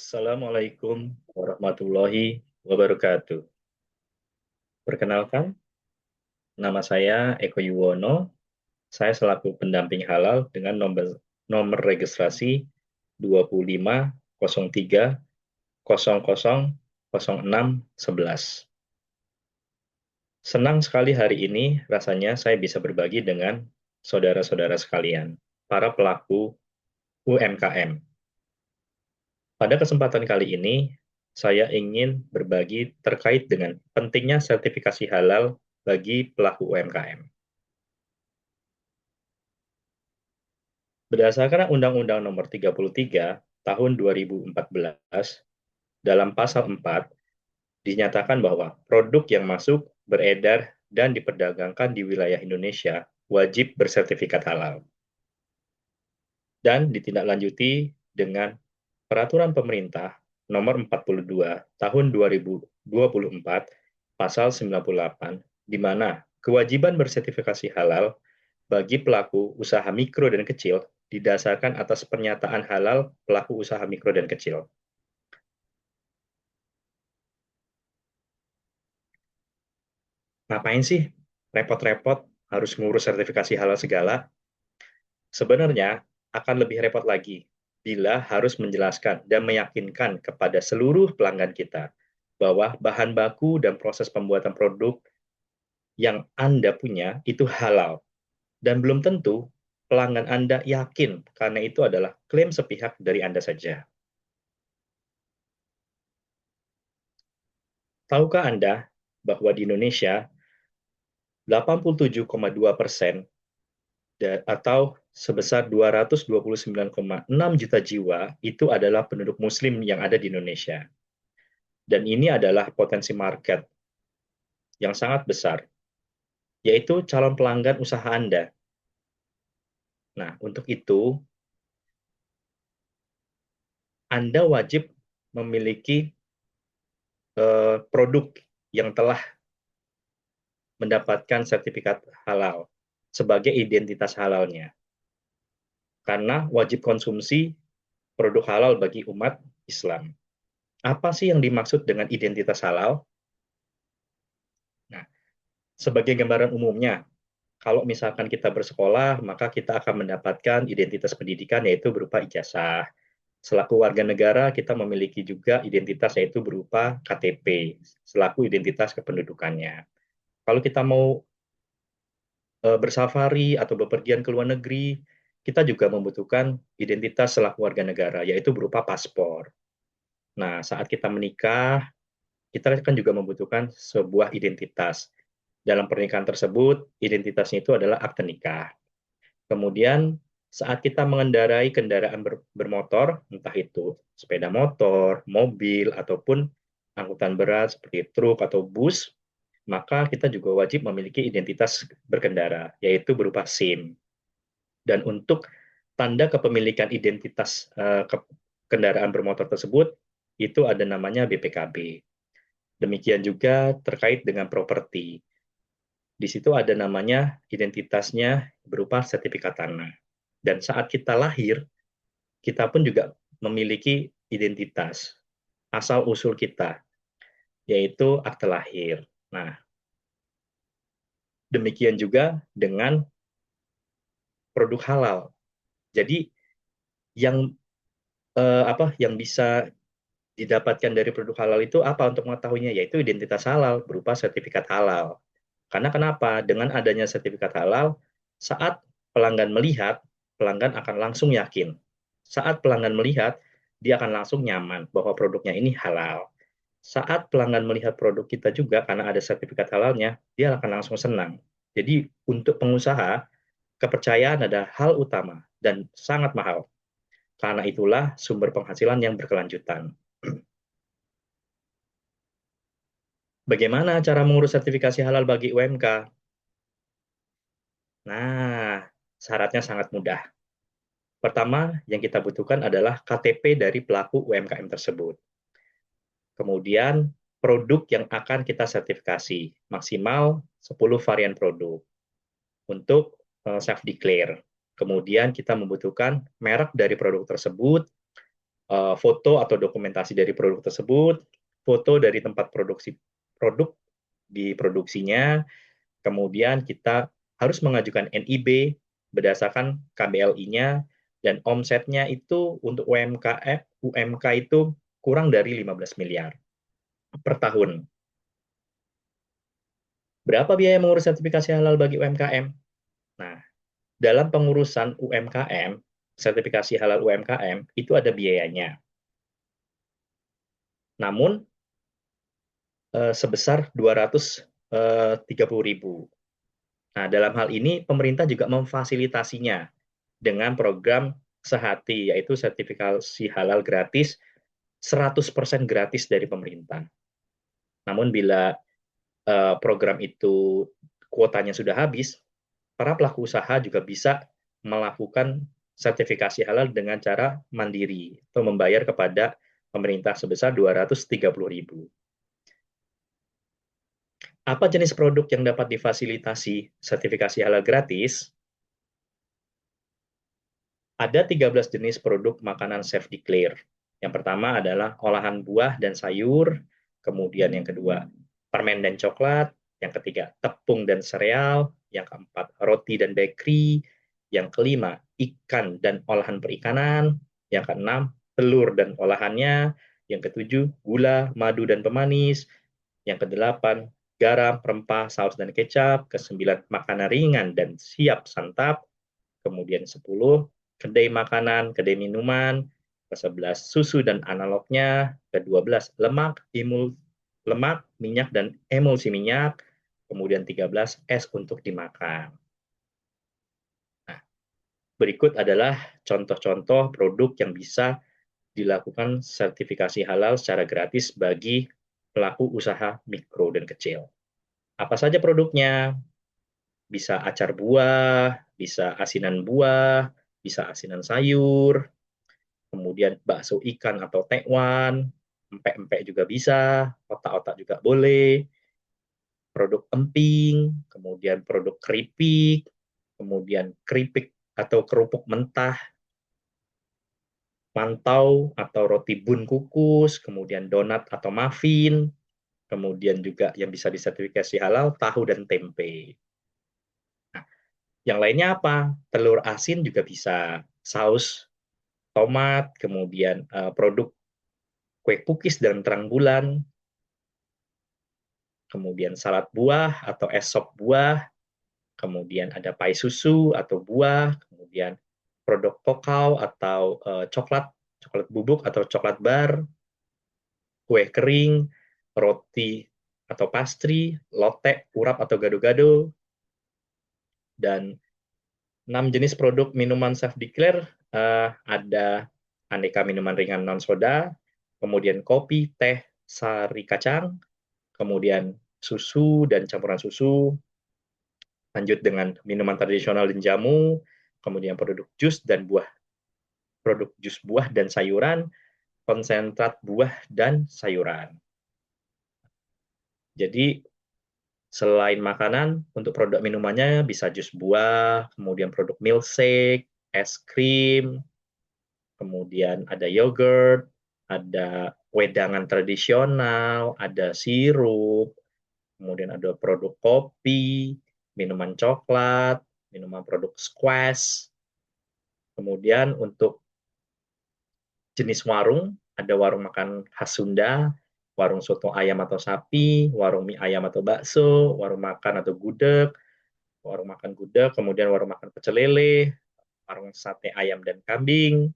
Assalamualaikum warahmatullahi wabarakatuh. Perkenalkan, nama saya Eko Yuwono. Saya selaku pendamping halal dengan nomor registrasi 2503000611. Senang sekali hari ini rasanya saya bisa berbagi dengan saudara-saudara sekalian, para pelaku UMKM. Pada kesempatan kali ini, saya ingin berbagi terkait dengan pentingnya sertifikasi halal bagi pelaku UMKM. Berdasarkan Undang-Undang Nomor 33 Tahun 2014, dalam Pasal 4, dinyatakan bahwa produk yang masuk, beredar, dan diperdagangkan di wilayah Indonesia wajib bersertifikat halal. Dan ditindaklanjuti dengan Peraturan Pemerintah Nomor 42 Tahun 2024 Pasal 98, di mana kewajiban bersertifikasi halal bagi pelaku usaha mikro dan kecil didasarkan atas pernyataan halal pelaku usaha mikro dan kecil. Ngapain sih repot-repot harus ngurus sertifikasi halal segala? Sebenarnya akan lebih repot lagi bila harus menjelaskan dan meyakinkan kepada seluruh pelanggan kita bahwa bahan baku dan proses pembuatan produk yang Anda punya itu halal. Dan belum tentu pelanggan Anda yakin karena itu adalah klaim sepihak dari Anda saja. Tahukah Anda bahwa di Indonesia 87,2% atau sebesar 229,6 juta jiwa itu adalah penduduk muslim yang ada di Indonesia. Dan ini adalah potensi market yang sangat besar, yaitu calon pelanggan usaha Anda. Nah, untuk itu, Anda wajib memiliki produk yang telah mendapatkan sertifikat halal sebagai identitas halalnya. Karena wajib konsumsi produk halal bagi umat Islam. Apa sih yang dimaksud dengan identitas halal? Nah, sebagai gambaran umumnya, kalau misalkan kita bersekolah, maka kita akan mendapatkan identitas pendidikan yaitu berupa ijazah. Selaku warga negara, kita memiliki juga identitas yaitu berupa KTP, selaku identitas kependudukannya. Kalau kita mau bersafari atau bepergian ke luar negeri, kita juga membutuhkan identitas selaku warga negara, yaitu berupa paspor. Nah, saat kita menikah, kita kan juga membutuhkan sebuah identitas. Dalam pernikahan tersebut, identitasnya itu adalah akte nikah. Kemudian, saat kita mengendarai kendaraan bermotor, entah itu sepeda motor, mobil, ataupun angkutan berat seperti truk atau bus, maka kita juga wajib memiliki identitas berkendara, yaitu berupa SIM. Dan untuk tanda kepemilikan identitas kendaraan bermotor tersebut, itu ada namanya BPKB. Demikian juga terkait dengan properti. Di situ ada namanya identitasnya berupa sertifikat tanah. Dan saat kita lahir, kita pun juga memiliki identitas asal-usul kita, yaitu akte lahir. Nah, demikian juga dengan produk halal. Jadi yang yang bisa didapatkan dari produk halal itu apa untuk mengetahuinya? Yaitu identitas halal berupa sertifikat halal. Karena kenapa? Dengan adanya sertifikat halal, saat pelanggan melihat, pelanggan akan langsung yakin. Saat pelanggan melihat, dia akan langsung nyaman bahwa produknya ini halal. Saat pelanggan melihat produk kita juga, karena ada sertifikat halalnya, dia akan langsung senang. Jadi untuk pengusaha, kepercayaan adalah hal utama dan sangat mahal. Karena itulah sumber penghasilan yang berkelanjutan. Bagaimana cara mengurus sertifikasi halal bagi UMK? Nah, syaratnya sangat mudah. Pertama, yang kita butuhkan adalah KTP dari pelaku UMKM tersebut. Kemudian, produk yang akan kita sertifikasi, maksimal 10 varian produk untuk self-declare. Kemudian kita membutuhkan merek dari produk tersebut, foto atau dokumentasi dari produk tersebut, foto dari tempat produksi produk diproduksinya, kemudian kita harus mengajukan NIB berdasarkan KBLI-nya, dan omsetnya itu untuk UMK itu kurang dari 15 miliar per tahun. Berapa biaya mengurus sertifikasi halal bagi UMKM? Nah, dalam pengurusan UMKM, sertifikasi halal UMKM, itu ada biayanya. Namun, sebesar 230.000. Nah, dalam hal ini, pemerintah juga memfasilitasinya dengan program Sehati, yaitu sertifikasi halal gratis, 100% gratis dari pemerintah. Namun, bila program itu kuotanya sudah habis, para pelaku usaha juga bisa melakukan sertifikasi halal dengan cara mandiri atau membayar kepada pemerintah sebesar 230.000. Apa jenis produk yang dapat difasilitasi sertifikasi halal gratis? Ada 13 jenis produk makanan self declare. Yang pertama adalah olahan buah dan sayur, kemudian yang kedua permen dan coklat, yang ketiga tepung dan sereal, yang keempat roti dan bakery, yang kelima ikan dan olahan perikanan, yang keenam telur dan olahannya, yang ketujuh gula, madu dan pemanis, yang kedelapan garam, rempah, saus dan kecap, kesembilan makanan ringan dan siap santap, kemudian 10 kedai makanan, kedai minuman, ke-11 susu dan analognya, ke-12 lemak, minyak dan emulsi minyak, kemudian 13 es untuk dimakan. Nah, berikut adalah contoh-contoh produk yang bisa dilakukan sertifikasi halal secara gratis bagi pelaku usaha mikro dan kecil. Apa saja produknya? Bisa acar buah, bisa asinan buah, bisa asinan sayur, kemudian bakso ikan atau tekwan, empek-empek juga bisa, otak-otak juga boleh, produk emping, kemudian produk keripik, kemudian keripik atau kerupuk mentah, mantau atau roti bun kukus, kemudian donat atau muffin, kemudian juga yang bisa disertifikasi halal, tahu dan tempe. Nah, yang lainnya apa? Telur asin juga bisa, saus tomat, kemudian produk kue kukis dan terang bulan, kemudian salad buah atau es sop buah, kemudian ada pai susu atau buah, kemudian produk kokao atau coklat, coklat bubuk atau coklat bar, kue kering, roti atau pastry, lotek, urap atau gado-gado, dan 6 jenis produk minuman self declare, ada aneka minuman ringan non soda, kemudian kopi, teh, sari kacang, kemudian susu dan campuran susu, lanjut dengan minuman tradisional dan jamu, kemudian produk jus dan buah, produk jus buah dan sayuran, konsentrat buah dan sayuran. Jadi selain makanan, untuk produk minumannya bisa jus buah, kemudian produk milkshake, es krim, kemudian ada yogurt, ada wedangan tradisional, ada sirup, kemudian ada produk kopi, minuman coklat, minuman produk squash. Kemudian untuk jenis warung, ada warung makan khas Sunda, warung soto ayam atau sapi, warung mie ayam atau bakso, warung makan atau gudeg, kemudian warung makan pecel lele, warung sate ayam dan kambing,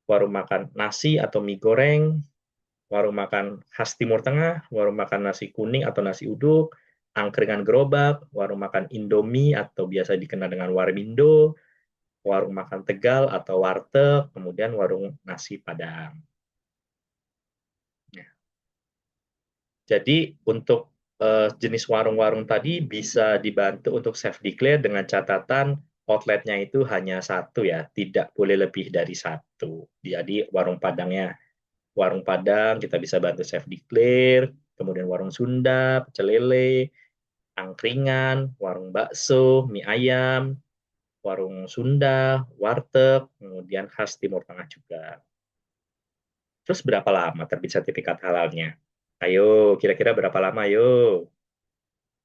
warung makan nasi atau mie goreng, warung makan khas Timur Tengah, warung makan nasi kuning atau nasi uduk, angkringan gerobak, warung makan Indomie atau biasa dikenal dengan Warmindo, warung makan Tegal atau warteg, kemudian warung nasi Padang. Nah, jadi untuk jenis warung-warung tadi bisa dibantu untuk self declare dengan catatan outletnya itu hanya satu ya, tidak boleh lebih dari satu. Jadi warung Padang kita bisa bantu self declare, kemudian warung Sunda, pecel lele, angkringan, warung bakso, mie ayam, warung Sunda, warteg, kemudian khas Timur Tengah juga. Terus berapa lama terbit sertifikat halalnya? Ayo, kira-kira berapa lama? Ayo.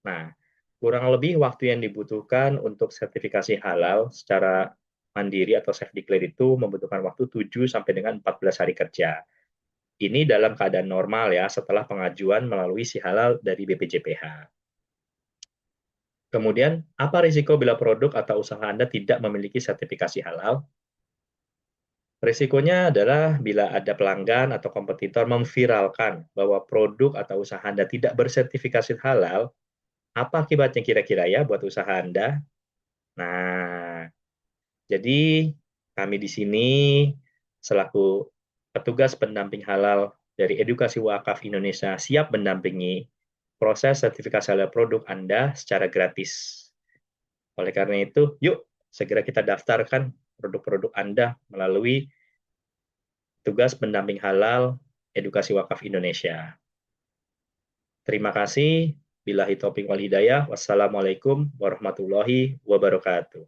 Nah, kurang lebih waktu yang dibutuhkan untuk sertifikasi halal secara mandiri atau self declare itu membutuhkan waktu 7 sampai dengan 14 hari kerja. Ini dalam keadaan normal ya, setelah pengajuan melalui si halal dari BPJPH. Kemudian, apa risiko bila produk atau usaha Anda tidak memiliki sertifikasi halal? Risikonya adalah bila ada pelanggan atau kompetitor memviralkan bahwa produk atau usaha Anda tidak bersertifikasi halal, apa akibatnya kira-kira ya buat usaha Anda? Nah, jadi kami di sini selaku petugas pendamping halal dari Edukasi Wakaf Indonesia siap mendampingi proses sertifikasi halal produk Anda secara gratis. Oleh karena itu, yuk segera kita daftarkan produk-produk Anda melalui tugas pendamping halal Edukasi Wakaf Indonesia. Terima kasih. Billahi taufiq wal hidayah. Wassalamualaikum warahmatullahi wabarakatuh.